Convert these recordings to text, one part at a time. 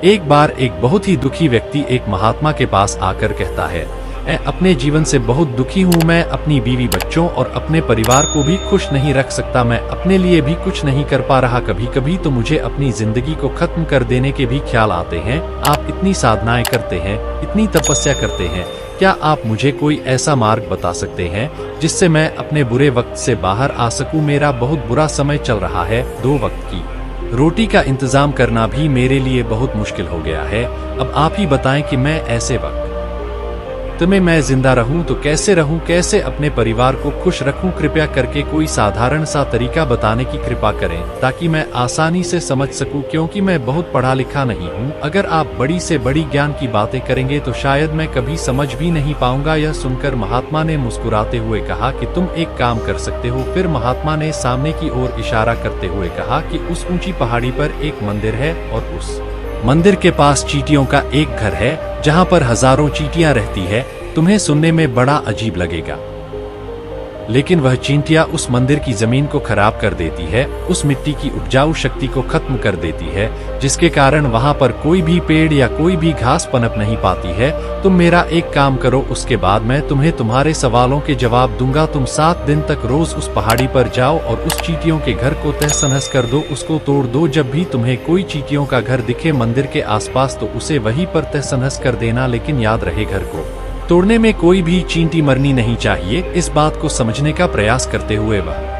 एक बार एक बहुत ही दुखी व्यक्ति एक महात्मा के पास आकर कहता है, मैं अपने जीवन से बहुत दुखी हूँ। मैं अपनी बीवी बच्चों और अपने परिवार को भी खुश नहीं रख सकता। मैं अपने लिए भी कुछ नहीं कर पा रहा। कभी कभी तो मुझे अपनी जिंदगी को खत्म कर देने के भी ख्याल आते हैं। आप इतनी साधनाएं करते हैं, इतनी तपस्या करते हैं, क्या आप मुझे कोई ऐसा मार्ग बता सकते हैं जिससे मैं अपने बुरे वक्त से बाहर आ सकूं? मेरा बहुत बुरा समय चल रहा है। 2 वक्त की रोटी का इंतजाम करना भी मेरे लिए बहुत मुश्किल हो गया है। अब आप ही बताएं कि मैं ऐसे वक्त में मैं जिंदा रहूं तो कैसे रहूं, कैसे अपने परिवार को खुश रखूं? कृपया करके कोई साधारण सा तरीका बताने की कृपा करें ताकि मैं आसानी से समझ सकूं, क्योंकि मैं बहुत पढ़ा लिखा नहीं हूं। अगर आप बड़ी से बड़ी ज्ञान की बातें करेंगे तो शायद मैं कभी समझ भी नहीं पाऊंगा। यह सुनकर महात्मा ने मुस्कुराते हुए कहा कि तुम एक काम कर सकते हो। फिर महात्मा ने सामने की ओर इशारा करते हुए कहा कि उस ऊंची पहाड़ी पर एक मंदिर है और उस मंदिर के पास चींटियों का एक घर है जहां पर हजारों चींटियां रहती है। तुम्हें सुनने में बड़ा अजीब लगेगा, लेकिन वह चींटियां उस मंदिर की जमीन को खराब कर देती है, उस मिट्टी की उपजाऊ शक्ति को खत्म कर देती है, जिसके कारण वहां पर कोई भी पेड़ या कोई भी घास पनप नहीं पाती है। तुम मेरा एक काम करो, उसके बाद मैं तुम्हें तुम्हारे सवालों के जवाब दूंगा। तुम 7 दिन तक रोज उस पहाड़ी पर जाओ और उस चींटियों के घर को तहस नहस कर दो, उसको तोड़ दो। जब भी तुम्हें कोई चींटियों का घर दिखे मंदिर के आसपास तो उसे वहीं पर तहस नहस कर देना, लेकिन याद रहे घर को तोड़ने में कोई भी चींटी मरनी नहीं चाहिए। इस बात को समझने का प्रयास करते हुए वह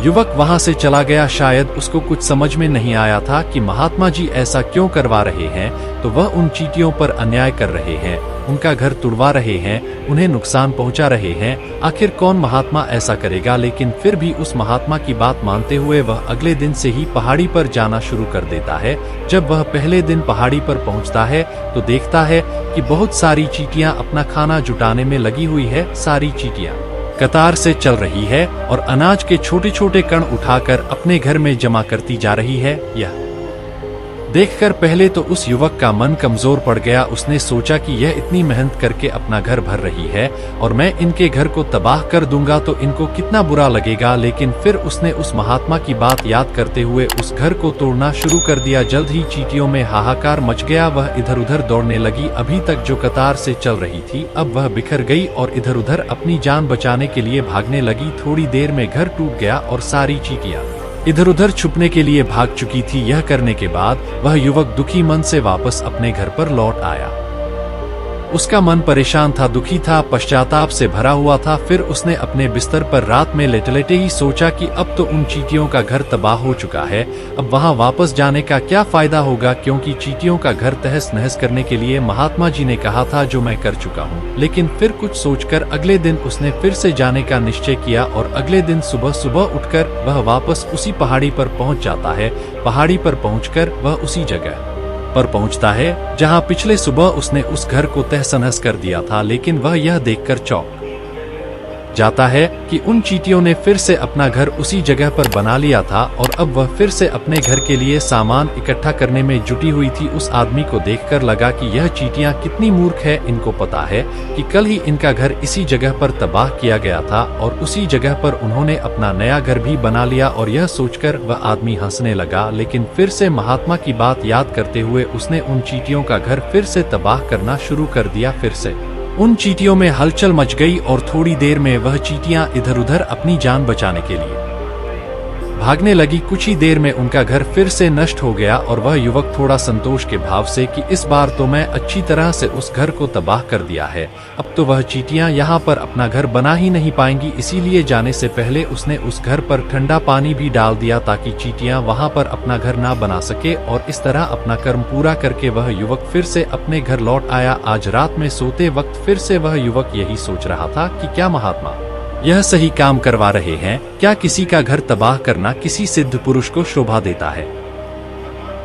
युवक वहां से चला गया। शायद उसको कुछ समझ में नहीं आया था कि महात्मा जी ऐसा क्यों करवा रहे हैं, तो वह उन चींटियों पर अन्याय कर रहे हैं, उनका घर तुड़वा रहे हैं, उन्हें नुकसान पहुंचा रहे हैं। आखिर कौन महात्मा ऐसा करेगा? लेकिन फिर भी उस महात्मा की बात मानते हुए वह अगले दिन से ही पहाड़ी पर जाना शुरू कर देता है। जब वह पहले दिन पहाड़ी पर पहुंचता है तो देखता है कि बहुत सारी चींटियां अपना खाना जुटाने में लगी हुई है। सारी चींटियां कतार से चल रही है और अनाज के छोटे छोटे कण उठाकर अपने घर में जमा करती जा रही है। यह देखकर पहले तो उस युवक का मन कमजोर पड़ गया। उसने सोचा कि यह इतनी मेहनत करके अपना घर भर रही है और मैं इनके घर को तबाह कर दूंगा तो इनको कितना बुरा लगेगा। लेकिन फिर उसने उस महात्मा की बात याद करते हुए उस घर को तोड़ना शुरू कर दिया। जल्द ही चींटियों में हाहाकार मच गया। वह इधर उधर दौड़ने लगी। अभी तक जो कतार से चल रही थी अब वह बिखर गई और इधर उधर अपनी जान बचाने के लिए भागने लगी। थोड़ी देर में घर टूट गया और सारी चींटियां इधर उधर छुपने के लिए भाग चुकी थी। यह करने के बाद वह युवक दुखी मन से वापस अपने घर पर लौट आया। उसका मन परेशान था, दुखी था, पश्चाताप से भरा हुआ था। फिर उसने अपने बिस्तर पर रात में लेटे लेटे ही सोचा कि अब तो उन चींटियों का घर तबाह हो चुका है, अब वहां वापस जाने का क्या फायदा होगा, क्योंकि चींटियों का घर तहस नहस करने के लिए महात्मा जी ने कहा था, जो मैं कर चुका हूं। लेकिन फिर कुछ सोचकर अगले दिन उसने फिर से जाने का निश्चय किया और अगले दिन सुबह सुबह उठकर वह वापस उसी पहाड़ी पर पहुंच जाता है। पहाड़ी पर पहुंचकर वह उसी जगह पर पहुंचता है जहां पिछले सुबह उसने उस घर को तहस नहस कर दिया था। लेकिन वह यह देखकर चौंक जाता है कि उन चींटियों ने फिर से अपना घर उसी जगह पर बना लिया था और अब वह फिर से अपने घर के लिए सामान इकट्ठा करने में जुटी हुई थी। उस आदमी को देखकर लगा कि यह चींटियां कितनी मूर्ख है। इनको पता है कि कल ही इनका घर इसी जगह पर तबाह किया गया था और उसी जगह पर उन्होंने अपना नया घर भी बना लिया। और यह सोचकर वह आदमी हंसने लगा। लेकिन फिर से महात्मा की बात याद करते हुए उसने उन चींटियों का घर फिर से तबाह करना शुरू कर दिया। फिर से उन चींटियों में हलचल मच गई और थोड़ी देर में वह चींटियां इधर उधर अपनी जान बचाने के लिए भागने लगी। कुछ ही देर में उनका घर फिर से नष्ट हो गया और वह युवक थोड़ा संतोष के भाव से कि इस बार तो मैं अच्छी तरह से उस घर को तबाह कर दिया है, अब तो वह चींटियां यहाँ पर अपना घर बना ही नहीं पाएंगी। इसीलिए जाने से पहले उसने उस घर पर ठंडा पानी भी डाल दिया ताकि चींटियां वहां पर अपना घर ना बना सके। और इस तरह अपना कर्म पूरा करके वह युवक फिर से अपने घर लौट आया। आज रात में सोते वक्त फिर से वह युवक यही सोच रहा था कि क्या महात्मा यह सही काम करवा रहे हैं? क्या किसी का घर तबाह करना किसी सिद्ध पुरुष को शोभा देता है?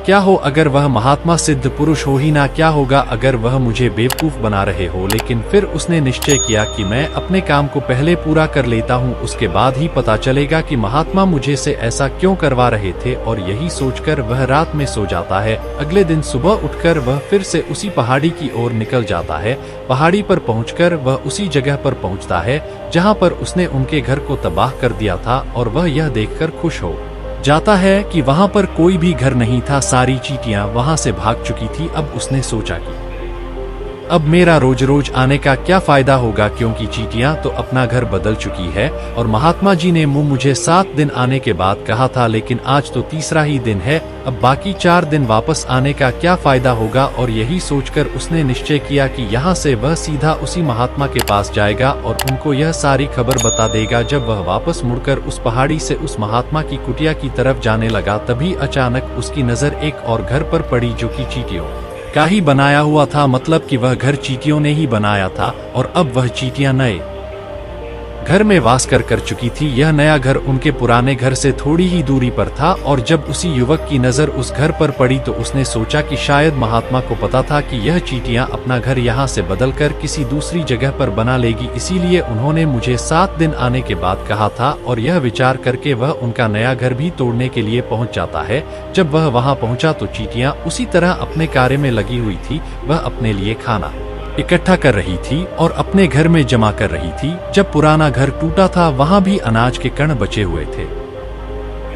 क्या हो अगर वह महात्मा सिद्ध पुरुष हो ही ना? क्या होगा अगर वह मुझे बेवकूफ बना रहे हो? लेकिन फिर उसने निश्चय किया कि मैं अपने काम को पहले पूरा कर लेता हूँ, उसके बाद ही पता चलेगा कि महात्मा मुझे से ऐसा क्यों करवा रहे थे। और यही सोचकर वह रात में सो जाता है। अगले दिन सुबह उठकर वह फिर से उसी पहाड़ी की ओर निकल जाता है। पहाड़ी पर पहुंचकर वह उसी जगह पर पहुंचता है जहां पर उसने उनके घर को तबाह कर दिया था और वह यह देखकर खुश हो जाता है कि वहां पर कोई भी घर नहीं था, सारी चींटियां वहां से भाग चुकी थी। अब उसने सोचा कि अब मेरा रोज रोज आने का क्या फायदा होगा, क्योंकि चींटियां तो अपना घर बदल चुकी है और महात्मा जी ने मुझे 7 दिन आने के बाद कहा था, लेकिन आज तो तीसरा ही दिन है, अब बाकी 4 दिन वापस आने का क्या फायदा होगा। और यही सोचकर उसने निश्चय किया कि यहाँ से वह सीधा उसी महात्मा के पास जाएगा और उनको यह सारी खबर बता देगा। जब वह वापस मुड़कर उस पहाड़ी से उस महात्मा की कुटिया की तरफ जाने लगा, तभी अचानक उसकी नजर एक और घर पर पड़ी जो कि चींटियों का ही बनाया हुआ था। मतलब कि वह घर चींटियों ने ही बनाया था और अब वह चींटियां नए घर में वास कर चुकी थी। यह नया घर उनके पुराने घर से थोड़ी ही दूरी पर था और जब उसी युवक की नजर उस घर पर पड़ी तो उसने सोचा कि शायद महात्मा को पता था कि यह चींटियां अपना घर यहाँ से बदलकर किसी दूसरी जगह पर बना लेगी, इसीलिए उन्होंने मुझे 7 दिन आने के बाद कहा था। और यह विचार करके वह उनका नया घर भी तोड़ने के लिए पहुंच जाता है। जब वह वहां पहुंचा तो चींटियां उसी तरह अपने कार्य में लगी हुई थी। वह अपने लिए खाना इकट्ठा कर रही थी और अपने घर में जमा कर रही थी। जब पुराना घर टूटा था वहां भी अनाज के कण बचे हुए थे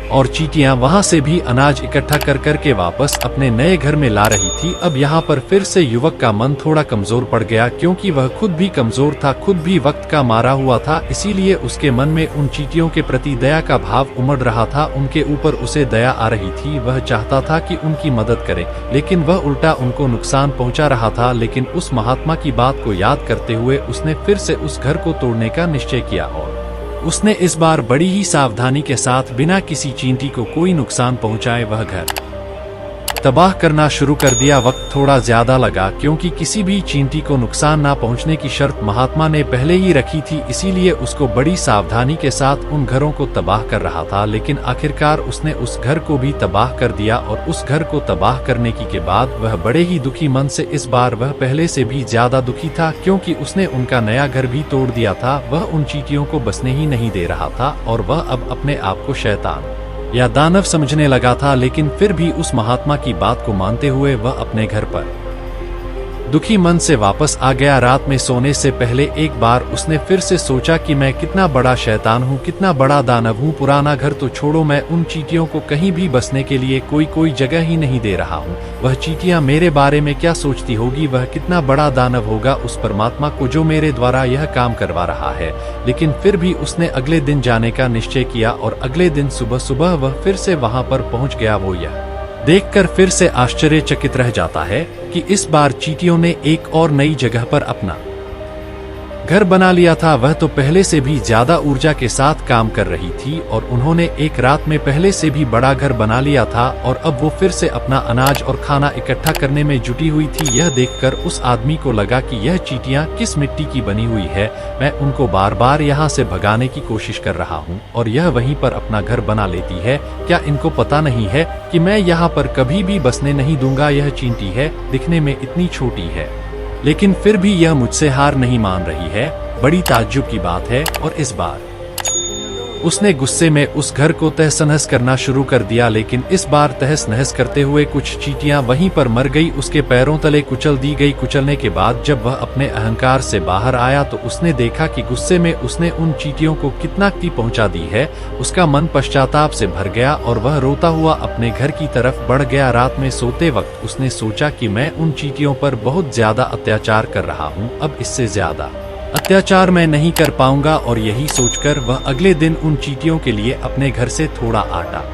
और चींटियां वहां से भी अनाज इकट्ठा कर के वापस अपने नए घर में ला रही थी। अब यहाँ पर फिर से युवक का मन थोड़ा कमजोर पड़ गया, क्योंकि वह खुद भी कमजोर था, खुद भी वक्त का मारा हुआ था, इसीलिए उसके मन में उन चींटियों के प्रति दया का भाव उमड़ रहा था। उनके ऊपर उसे दया आ रही थी, वह चाहता था कि उनकी मदद करे, लेकिन वह उल्टा उनको नुकसान पहुंचा रहा था। लेकिन उस महात्मा की बात को याद करते हुए उसने फिर से उस घर को तोड़ने का निश्चय किया और उसने इस बार बड़ी ही सावधानी के साथ बिना किसी चींटी को कोई नुकसान पहुंचाए वह घर तबाह करना शुरू कर दिया। वक्त थोड़ा ज्यादा लगा, क्योंकि किसी भी चींटी को नुकसान ना पहुंचने की शर्त महात्मा ने पहले ही रखी थी, इसीलिए उसको बड़ी सावधानी के साथ उन घरों को तबाह कर रहा था। लेकिन आखिरकार उसने उस घर को भी तबाह कर दिया और उस घर को तबाह करने के बाद वह बड़े ही दुखी मन से, इस बार वह पहले से भी ज्यादा दुखी था, क्योंकि उसने उनका नया घर भी तोड़ दिया था। वह उन चींटियों को बसने ही नहीं दे रहा था और वह अब अपने आप को शैतान या दानव समझने लगा था। लेकिन फिर भी उस महात्मा की बात को मानते हुए वह अपने घर पर दुखी मन से वापस आ गया। रात में सोने से पहले एक बार उसने फिर से सोचा कि मैं कितना बड़ा शैतान हूँ, कितना बड़ा दानव हूँ। पुराना घर तो छोड़ो, मैं उन चींटियों को कहीं भी बसने के लिए कोई जगह ही नहीं दे रहा हूँ। वह चींटियां मेरे बारे में क्या सोचती होगी, वह कितना बड़ा दानव होगा उस परमात्मा को जो मेरे द्वारा यह काम करवा रहा है। लेकिन फिर भी उसने अगले दिन जाने का निश्चय किया और अगले दिन सुबह सुबह वह फिर से वहां पर पहुंच गया। वो यह देखकर फिर से आश्चर्यचकित रह जाता है कि इस बार चींटियों ने एक और नई जगह पर अपना घर बना लिया था। वह तो पहले से भी ज्यादा ऊर्जा के साथ काम कर रही थी और उन्होंने एक रात में पहले से भी बड़ा घर बना लिया था और अब वो फिर से अपना अनाज और खाना इकट्ठा करने में जुटी हुई थी। यह देखकर उस आदमी को लगा कि यह चींटियां किस मिट्टी की बनी हुई है, मैं उनको बार बार यहाँ से भगाने की कोशिश कर रहा हूँ और यह वहीं पर अपना घर बना लेती है। क्या इनको पता नहीं है कि मैं यहाँ पर कभी भी बसने नहीं दूंगा। यह चींटी है, दिखने में इतनी छोटी है, लेकिन फिर भी यह मुझसे हार नहीं मान रही है। बड़ी ताज्जुब की बात है। और इस बार उसने गुस्से में उस घर को तहस नहस करना शुरू कर दिया, लेकिन इस बार तहस नहस करते हुए कुछ चींटियां वहीं पर मर गई, उसके पैरों तले कुचल दी गई। कुचलने के बाद जब वह अपने अहंकार से बाहर आया तो उसने देखा कि गुस्से में उसने उन चींटियों को कितना क्षति पहुंचा दी है। उसका मन पश्चाताप से भर गया और वह रोता हुआ अपने घर की तरफ बढ़ गया। रात में सोते वक्त उसने सोचा कि मैं उन चींटियों पर बहुत ज्यादा अत्याचार कर रहा हूँ, अब इससे ज्यादा अत्याचार मैं नहीं कर पाऊंगा। और यही सोचकर वह अगले दिन उन चींटियों के लिए अपने घर से थोड़ा आटा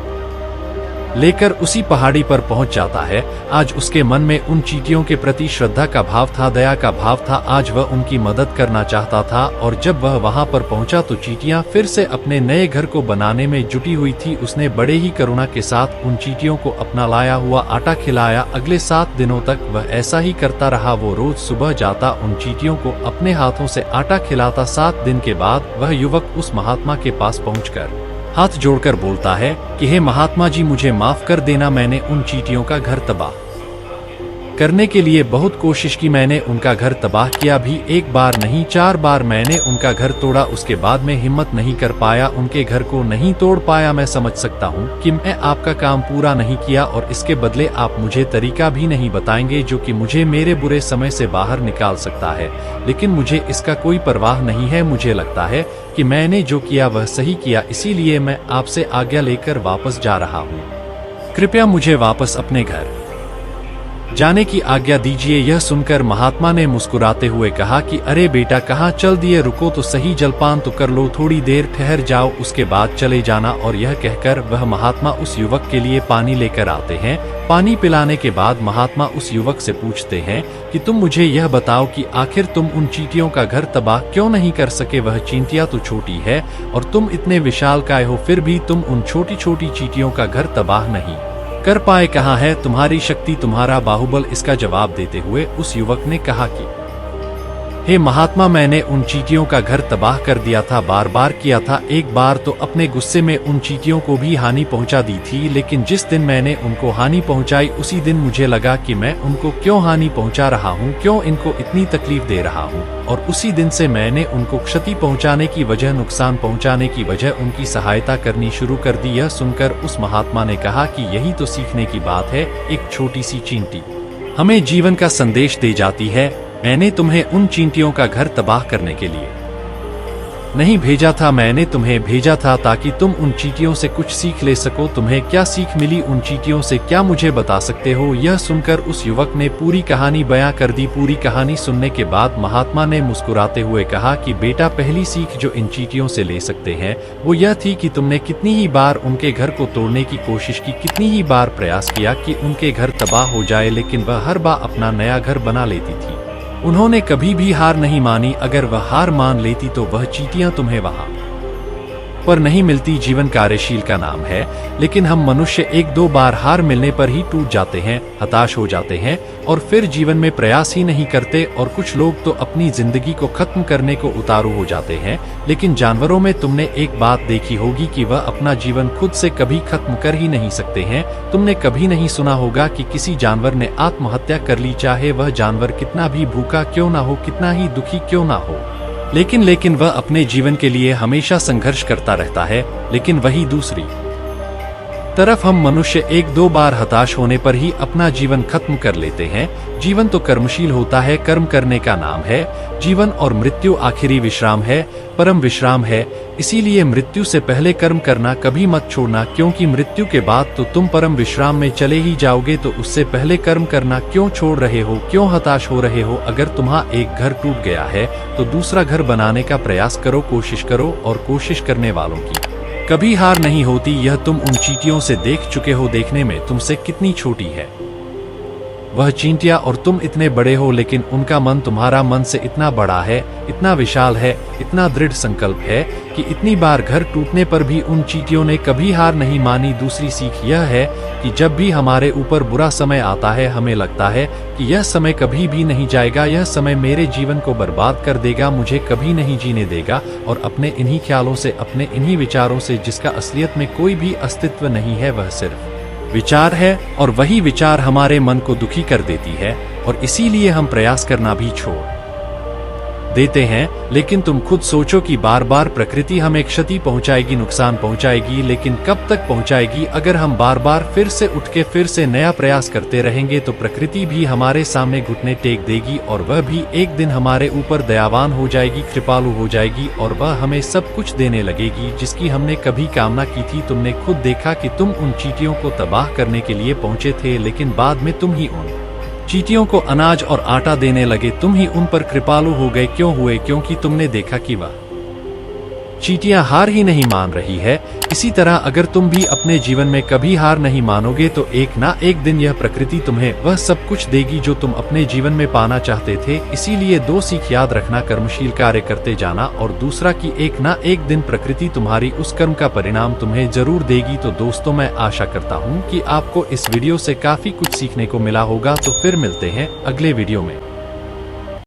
लेकर उसी पहाड़ी पर पहुंच जाता है। आज उसके मन में उन चींटियों के प्रति श्रद्धा का भाव था, दया का भाव था। आज वह उनकी मदद करना चाहता था और जब वह वहां पर पहुंचा तो चींटियां फिर से अपने नए घर को बनाने में जुटी हुई थी। उसने बड़े ही करुणा के साथ उन चींटियों को अपना लाया हुआ आटा खिलाया। अगले 7 दिनों तक वह ऐसा ही करता रहा। वो रोज सुबह जाता, उन चींटियों को अपने हाथों से आटा खिलाता। 7 दिन के बाद वह युवक उस महात्मा के पास पहुंचकर हाथ जोड़कर बोलता है कि हे महात्मा जी, मुझे माफ कर देना, मैंने उन चींटियों का घर तबाह करने के लिए बहुत कोशिश की। मैंने उनका घर तबाह किया भी, एक बार नहीं 4 बार मैंने उनका घर तोड़ा। उसके बाद में हिम्मत नहीं कर पाया, उनके घर को नहीं तोड़ पाया। मैं समझ सकता हूँ कि मैं आपका काम पूरा नहीं किया और इसके बदले आप मुझे तरीका भी नहीं बताएंगे जो कि मुझे मेरे बुरे समय से बाहर निकाल सकता है, लेकिन मुझे इसका कोई परवाह नहीं है। मुझे लगता है कि मैंने जो किया वह सही किया, इसीलिए मैं आपसे आज्ञा लेकर वापस जा रहा हूँ। कृपया मुझे वापस अपने घर जाने की आज्ञा दीजिए। यह सुनकर महात्मा ने मुस्कुराते हुए कहा कि अरे बेटा, कहाँ चल दिए, रुको तो सही, जलपान तो कर लो, थोड़ी देर ठहर जाओ, उसके बाद चले जाना। और यह कहकर वह महात्मा उस युवक के लिए पानी लेकर आते हैं। पानी पिलाने के बाद महात्मा उस युवक से पूछते हैं कि तुम मुझे यह बताओ कि आखिर तुम उन चींटियों का घर तबाह क्यों नहीं कर सके। वह चींटियां तो छोटी है और तुम इतने विशालकाय हो, फिर भी तुम उन छोटी छोटी चींटियों का घर तबाह नहीं कर पाए। कहाँ है तुम्हारी शक्ति, तुम्हारा बाहुबल। इसका जवाब देते हुए उस युवक ने कहा कि हे महात्मा, मैंने उन चींटियों का घर तबाह कर दिया था, बार बार किया था। एक बार तो अपने गुस्से में उन चींटियों को भी हानि पहुंचा दी थी, लेकिन जिस दिन मैंने उनको हानि पहुंचाई उसी दिन मुझे लगा कि मैं उनको क्यों हानि पहुंचा रहा हूं, क्यों इनको इतनी तकलीफ दे रहा हूं। और उसी दिन से मैंने उनको क्षति पहुंचाने की वजह, नुकसान पहुंचाने की वजह उनकी सहायता करनी शुरू कर दी। यह सुनकर उस महात्मा ने कहा कि यही तो सीखने की बात है। एक छोटी सी चींटी हमें जीवन का संदेश दे जाती है। मैंने तुम्हें उन चींटियों का घर तबाह करने के लिए नहीं भेजा था, मैंने तुम्हें भेजा था ताकि तुम उन चींटियों से कुछ सीख ले सको। तुम्हें क्या सीख मिली उन चींटियों से, क्या मुझे बता सकते हो? यह सुनकर उस युवक ने पूरी कहानी बयां कर दी। पूरी कहानी सुनने के बाद महात्मा ने मुस्कुराते हुए कहा कि बेटा, पहली सीख जो इन चींटियों से ले सकते हैं वो यह थी कि तुमने कितनी ही बार उनके घर को तोड़ने की कोशिश की, कितनी ही बार प्रयास किया कि उनके घर तबाह हो जाए, लेकिन वह हर बार अपना नया घर बना लेती थी। उन्होंने कभी भी हार नहीं मानी। अगर वह हार मान लेती तो वह चींटियां तुम्हें वहां पर नहीं मिलती। जीवन कार्यशील का नाम है, लेकिन हम मनुष्य 1-2 बार हार मिलने पर ही टूट जाते हैं, हताश हो जाते हैं और फिर जीवन में प्रयास ही नहीं करते। और कुछ लोग तो अपनी जिंदगी को खत्म करने को उतारू हो जाते हैं। लेकिन जानवरों में तुमने एक बात देखी होगी कि वह अपना जीवन खुद से कभी खत्म कर ही नहीं सकते हैं। तुमने कभी नहीं सुना होगा कि किसी जानवर ने आत्महत्या कर ली, चाहे वह जानवर कितना भी भूखा क्यों ना हो, कितना ही दुखी क्यों ना हो, लेकिन वह अपने जीवन के लिए हमेशा संघर्ष करता रहता है। लेकिन वही दूसरी तरफ हम मनुष्य 1-2 बार हताश होने पर ही अपना जीवन खत्म कर लेते हैं। जीवन तो कर्मशील होता है, कर्म करने का नाम है जीवन, और मृत्यु आखिरी विश्राम है, परम विश्राम है। इसीलिए मृत्यु से पहले कर्म करना कभी मत छोड़ना, क्योंकि मृत्यु के बाद तो तुम परम विश्राम में चले ही जाओगे। तो उससे पहले कर्म करना क्यों छोड़ रहे हो, क्यों हताश हो रहे हो? अगर तुम्हारा एक घर टूट गया है तो दूसरा घर बनाने का प्रयास करो, कोशिश करो, और कोशिश करने वालों की कभी हार नहीं होती। यह तुम उन चींटियों से देख चुके हो, देखने में तुमसे कितनी छोटी है वह चींटियां और तुम इतने बड़े हो, लेकिन उनका मन तुम्हारा मन से इतना बड़ा है, इतना विशाल है, इतना दृढ़ संकल्प है कि इतनी बार घर टूटने पर भी उन चींटियों ने कभी हार नहीं मानी। दूसरी सीख यह है कि जब भी हमारे ऊपर बुरा समय आता है, हमें लगता है कि यह समय कभी भी नहीं जाएगा, यह समय मेरे जीवन को बर्बाद कर देगा, मुझे कभी नहीं जीने देगा। और अपने इन्हीं ख्यालों से, अपने इन्हीं विचारों से, जिसका असलियत में कोई भी अस्तित्व नहीं है, वह सिर्फ विचार है, और वही विचार हमारे मन को दुखी कर देती है और इसीलिए हम प्रयास करना भी छोड़ देते हैं। लेकिन तुम खुद सोचो कि बार बार प्रकृति हमें क्षति पहुंचाएगी, नुकसान पहुंचाएगी, लेकिन कब तक पहुंचाएगी? अगर हम बार बार फिर से उठ के फिर से नया प्रयास करते रहेंगे तो प्रकृति भी हमारे सामने घुटने टेक देगी और वह भी एक दिन हमारे ऊपर दयावान हो जाएगी, कृपालु हो जाएगी, और वह हमें सब कुछ देने लगेगी जिसकी हमने कभी कामना की थी। तुमने खुद देखा कि तुम उन चींटियों को तबाह करने के लिए पहुंचे थे, लेकिन बाद में तुम ही उन चींटियों को अनाज और आटा देने लगे, तुम ही उन पर कृपालु हो गए। क्यों हुए? क्योंकि तुमने देखा कि वह चींटियां हार ही नहीं मान रही है। इसी तरह अगर तुम भी अपने जीवन में कभी हार नहीं मानोगे तो एक ना एक दिन यह प्रकृति तुम्हें वह सब कुछ देगी जो तुम अपने जीवन में पाना चाहते थे। इसीलिए 2 सीख याद रखना, कर्मशील कार्य करते जाना, और दूसरा कि एक ना एक दिन प्रकृति तुम्हारी उस कर्म का परिणाम तुम्हें जरूर देगी। तो दोस्तों, मैं आशा करता हूँ कि आपको इस वीडियो से काफी कुछ सीखने को मिला होगा। तो फिर मिलते हैं अगले वीडियो में।